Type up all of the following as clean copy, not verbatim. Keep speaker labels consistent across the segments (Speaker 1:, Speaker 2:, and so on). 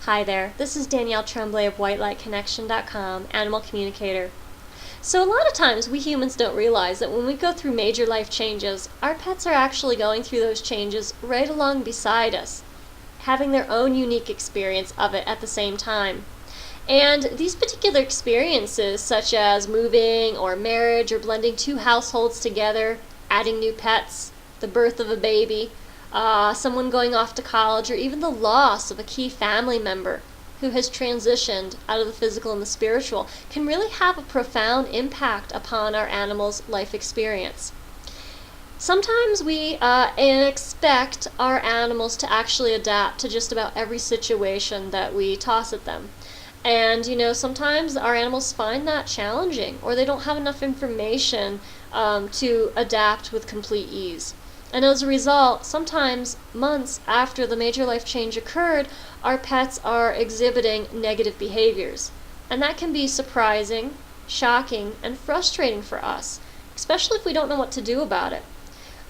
Speaker 1: Hi there, this is Danielle Tremblay of WhiteLightConnection.com, animal communicator. So a lot of times we humans don't realize that when we go through major life changes, our pets are actually going through those changes right along beside us, having their own unique experience of it at the same time. And these particular experiences, such as moving or marriage or blending two households together, adding new pets, the birth of a baby, someone going off to college, or even the loss of a key family member who has transitioned out of the physical and the spiritual, can really have a profound impact upon our animal's life experience. Sometimes we expect our animals to actually adapt to just about every situation that we toss at them. And sometimes our animals find that challenging, or they don't have enough information to adapt with complete ease. And as a result, sometimes months after the major life change occurred, our pets are exhibiting negative behaviors. And that can be surprising, shocking, and frustrating for us, especially if we don't know what to do about it.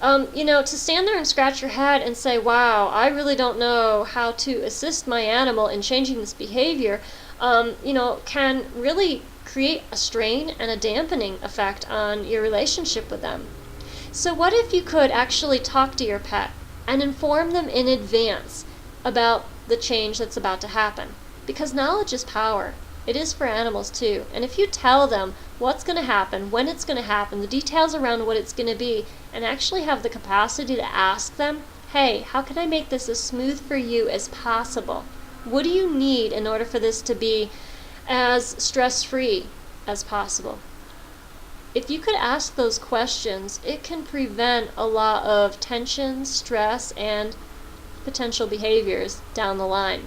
Speaker 1: To stand there and scratch your head and say, wow, I really don't know how to assist my animal in changing this behavior, can really create a strain and a dampening effect on your relationship with them. So what if you could actually talk to your pet and inform them in advance about the change that's about to happen? Because knowledge is power. It is for animals too. And if you tell them what's going to happen, when it's going to happen, the details around what it's going to be, and actually have the capacity to ask them, hey, how can I make this as smooth for you as possible? What do you need in order for this to be as stress-free as possible? If you could ask those questions, it can prevent a lot of tension, stress, and potential behaviors down the line.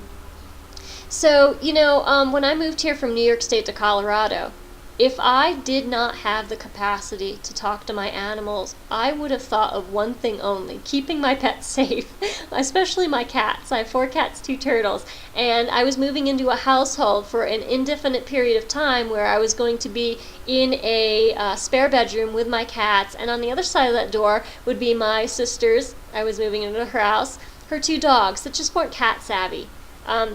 Speaker 1: So, when I moved here from New York State to Colorado, if I did not have the capacity to talk to my animals, I would have thought of one thing only: keeping my pets safe, especially my cats. I have 4 cats, 2 turtles, and I was moving into a household for an indefinite period of time where I was going to be in a spare bedroom with my cats, and on the other side of that door would be my sister's. I was moving into her house, her 2 dogs that just weren't cat savvy.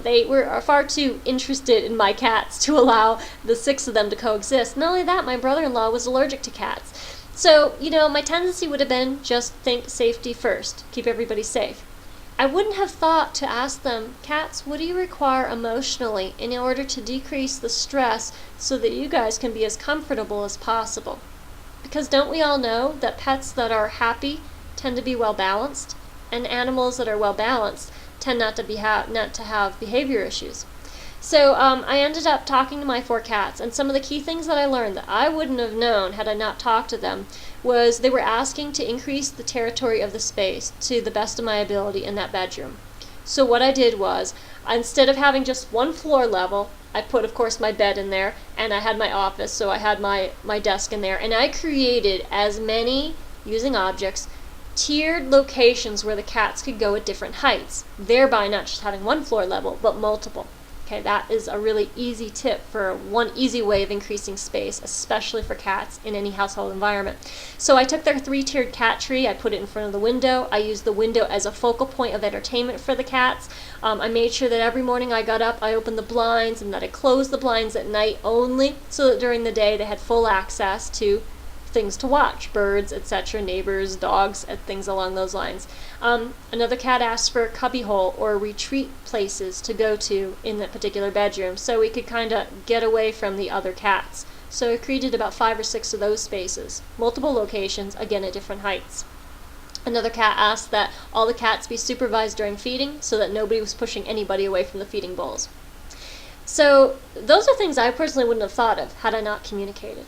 Speaker 1: They were far too interested in my cats to allow the 6 of them to coexist. Not only that, my brother-in-law was allergic to cats. So, my tendency would have been just think safety first, keep everybody safe. I wouldn't have thought to ask them, cats, what do you require emotionally in order to decrease the stress so that you guys can be as comfortable as possible? Because don't we all know that pets that are happy tend to be well-balanced, and animals that are well-balanced tend not to have behavior issues. So I ended up talking to my 4 cats, and some of the key things that I learned that I wouldn't have known had I not talked to them was they were asking to increase the territory of the space to the best of my ability in that bedroom. So what I did was, instead of having just one floor level, I put, of course, my bed in there, and I had my office, so I had my desk in there, and I created as many, using objects, tiered locations where the cats could go at different heights, thereby not just having one floor level, but multiple. Okay, that is a really easy tip for one easy way of increasing space, especially for cats in any household environment. So I took their 3-tiered cat tree, I put it in front of the window. I used the window as a focal point of entertainment for the cats. I made sure that every morning I got up, I opened the blinds, and that I closed the blinds at night only, so that during the day they had full access to things to watch, birds, etc., neighbors, dogs, and things along those lines. Another cat asked for a cubbyhole or retreat places to go to in that particular bedroom, so we could kind of get away from the other cats. So I created about 5 or 6 of those spaces, multiple locations, again at different heights. Another cat asked that all the cats be supervised during feeding so that nobody was pushing anybody away from the feeding bowls. So those are things I personally wouldn't have thought of had I not communicated.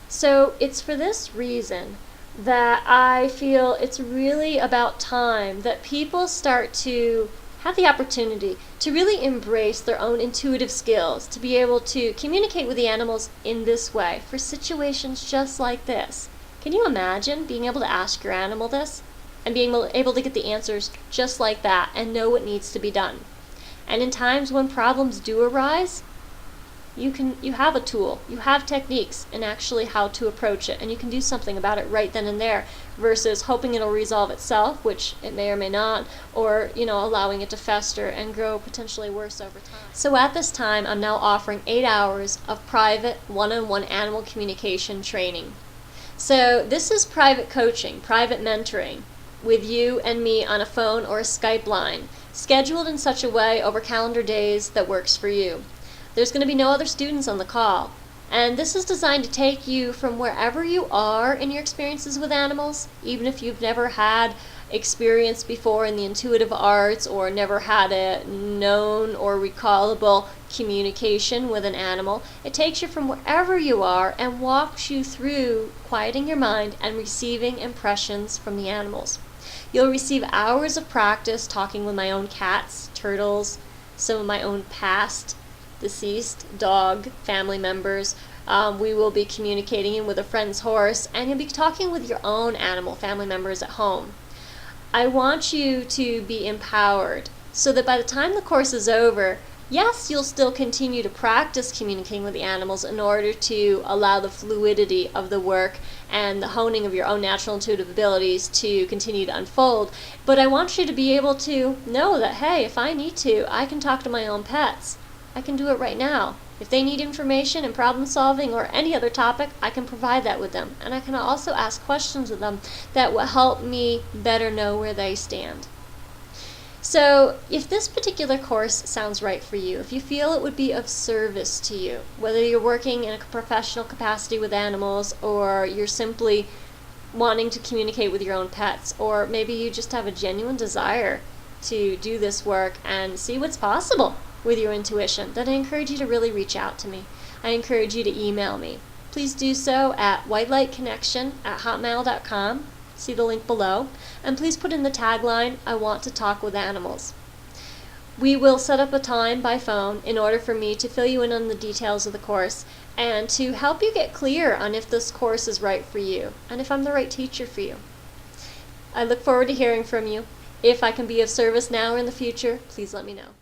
Speaker 1: So it's for this reason that I feel it's really about time that people start to have the opportunity to really embrace their own intuitive skills, to be able to communicate with the animals in this way for situations just like this. Can you imagine being able to ask your animal this and being able to get the answers just like that and know what needs to be done? And in times when problems do arise, you have a tool, you have techniques and actually how to approach it, and you can do something about it right then and there versus hoping it'll resolve itself, which it may or may not, or allowing it to fester and grow potentially worse over time. So at this time, I'm now offering 8 hours of private one-on-one animal communication training. So this is private coaching, private mentoring with you and me on a phone or a Skype line, scheduled in such a way over calendar days that works for you. There's going to be no other students on the call. And this is designed to take you from wherever you are in your experiences with animals, even if you've never had experience before in the intuitive arts or never had a known or recallable communication with an animal. It takes you from wherever you are and walks you through quieting your mind and receiving impressions from the animals. You'll receive hours of practice talking with my own cats, turtles, some of my own past deceased dog family members. We will be communicating with a friend's horse, and you'll be talking with your own animal family members at home. I want you to be empowered so that by the time the course is over, yes, you'll still continue to practice communicating with the animals in order to allow the fluidity of the work and the honing of your own natural intuitive abilities to continue to unfold. But I want you to be able to know that, hey, if I need to, I can talk to my own pets. I can do it right now. If they need information and problem solving or any other topic, I can provide that with them. And I can also ask questions of them that will help me better know where they stand. So if this particular course sounds right for you, if you feel it would be of service to you, whether you're working in a professional capacity with animals or you're simply wanting to communicate with your own pets, or maybe you just have a genuine desire to do this work and see what's possible with your intuition, then I encourage you to really reach out to me. I encourage you to email me. Please do so at whitelightconnection@hotmail.com. See the link below. And please put in the tagline, I want to talk with animals. We will set up a time by phone in order for me to fill you in on the details of the course and to help you get clear on if this course is right for you and if I'm the right teacher for you. I look forward to hearing from you. If I can be of service now or in the future, please let me know.